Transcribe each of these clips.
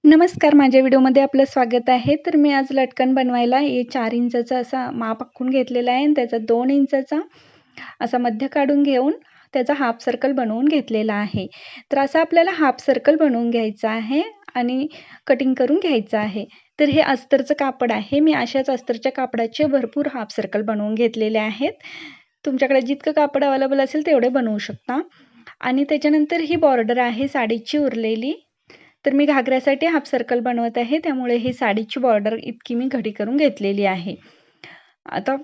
नमस्कार, माझ्या व्हिडिओमध्ये आपलं स्वागत आहे. तर मी आज लटकन बनवायला हे 4 इंचाचा असा माप आखून घेतलेला आहे आणि त्याचा 2 इंचाचा असा मध्य काढून घेऊन त्याचा हाफ सर्कल बनवून घेतलेला आहे. तर असं आपल्याला हाफ सर्कल बनवून घ्यायचं आहे आणि कटिंग करून घ्यायचं आहे. तर हे अस्तरचं कापड आहे. मी अशाच अस्तरच्या कापडाचे भरपूर हाफ सर्कल बनवून घेतलेले आहेत. तुमच्याकडे जितकं कापड अवेलेबल असेल तेवढे बनवू शकता. आणि त्याच्यानंतर ही बॉर्डर आहे साडीची उरलेली. तर मी घागऱ्यासाठी हाफ सर्कल बनवत आहे, त्यामुळे ही साडीची बॉर्डर इतकी मी घडी करून घेतलेली आहे. आता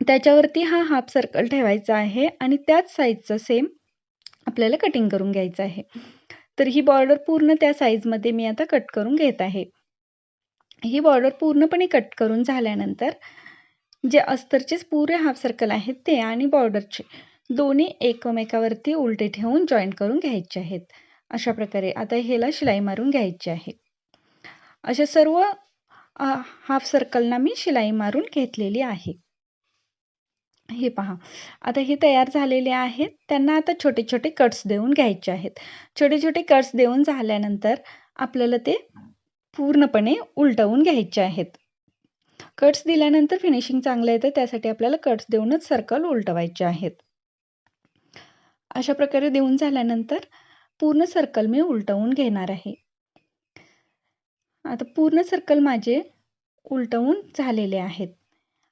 त्याच्यावरती हा हाफ सर्कल ठेवायचा आहे आणि त्याच साईजचं सेम आपल्याला कटिंग करून घ्यायचं आहे. तर ही बॉर्डर पूर्ण त्या साईजमध्ये मी आता कट करून घेत आहे. ही बॉर्डर पूर्णपणे कट करून झाल्यानंतर जे अस्तरचे पुरे हाफ सर्कल आहेत ते आणि बॉर्डरचे दोन्ही एकमेकावरती उलटे ठेवून जॉईंट करून घ्यायचे आहेत. अशा प्रकारे आता ह्याला शिलाई मारून घ्यायची आहे. अशा सर्व हाफ सर्कलना मी शिलाई मारून घेतलेली आहे. हे पहा, आता हे तयार झालेले आहेत. त्यांना आता छोटे छोटे कट्स देऊन घ्यायचे आहेत. छोटे छोटे कट्स देऊन झाल्यानंतर आपल्याला ते पूर्णपणे उलटवून घ्यायचे आहेत. कट्स दिल्यानंतर फिनिशिंग चांगलं येतं, त्यासाठी आपल्याला कट्स देऊनच सर्कल उलटवायचे आहेत. अशा प्रकारे देऊन झाल्यानंतर पूर्ण सर्कल मी उलटवून घेणार आहे. आता पूर्ण सर्कल माझे उलटवून झालेले आहेत.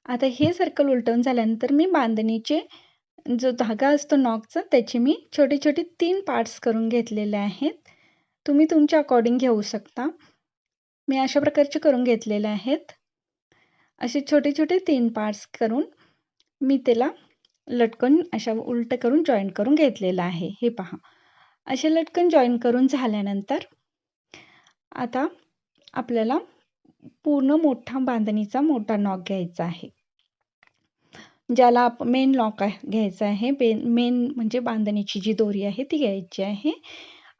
आता हे सर्कल उलटवून झाल्यानंतर मी बांधणीचे जो धागा असतो नॉकचा त्याचे मी छोटे छोटे 3 पार्ट्स करून घेतलेले आहेत. तुम्ही तुमच्या अकॉर्डिंग घेऊ शकता. मी अशा प्रकारचे करून घेतलेले आहेत. असे छोटे छोटे 3 पार्ट्स करून मी त्याला लटकन अशा उलट करून जॉईंट करून घेतलेलं आहे. हे पहा, असे लटकन जॉईन करून झाल्यानंतर आता आपल्याला पूर्ण मोठा बांधणीचा मोठा नॉक घ्यायचा आहे. ज्याला मेन लॉक घ्यायचा आहे. मेन म्हणजे बांधणीची जी दोरी आहे ती घ्यायची आहे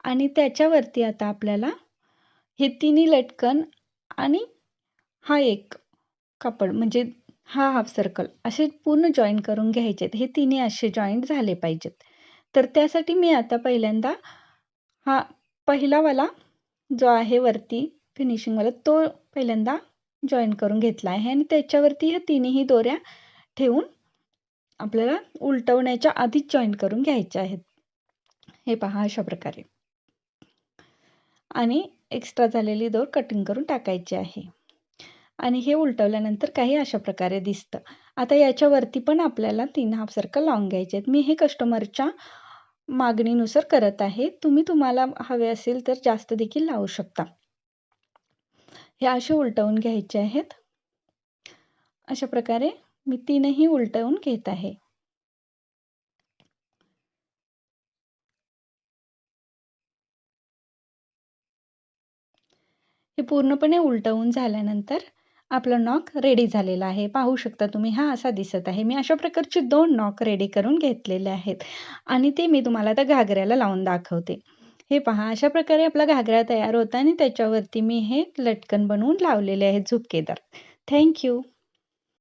आणि त्याच्यावरती आता आपल्याला हे तिन्ही लटकन आणि हा एक कापड म्हणजे हा हाफ सर्कल असे पूर्ण जॉईन करून घ्यायचे आहेत. हे तिन्ही असे जॉईंट झाले पाहिजेत. तर त्यासाठी मी आता पहिल्यांदा हा पहिलावाला जो आहे वरती फिनिशिंगवाला तो पहिल्यांदा जॉईन करून घेतला आहे आणि त्याच्यावरती ह्या तिन्ही दोऱ्या ठेवून आपल्याला उलटवण्याच्या आधीच जॉईन करून घ्यायच्या आहेत. हे पहा अशा प्रकारे आणि एक्स्ट्रा झालेली दोर कटिंग करून टाकायची आहे आणि हे उलटवल्यानंतर काही अशा प्रकारे दिसतं. आता याच्यावरती पण आपल्याला 3 हाफ सर्कल लावून घ्यायचे आहेत. मी हे कस्टमरच्या मागणीनुसार करत आहे. तुम्हाला हवे असेल तर जास्त देखील लावू शकता. हे असे उलटवून घ्यायचे आहेत. अशा प्रकारे मी 3ही उलटवून घेत आहे. हे पूर्णपणे उलटवून झाल्यानंतर आपला नॉक रेडी झालेला आहे. पाहू शकता तुम्ही, हा असा दिसत आहे. मी अशा प्रकारचे 2 नॉक रेडी करून घेतलेले आहेत आणि ते मी तुम्हाला आता घागऱ्याला लावून दाखवते. हे पहा, अशा प्रकारे आपला घागरा तयार होता आणि त्याच्यावरती मी हे लटकन बनवून लावलेले आहेत झुपकेदार. Thank you.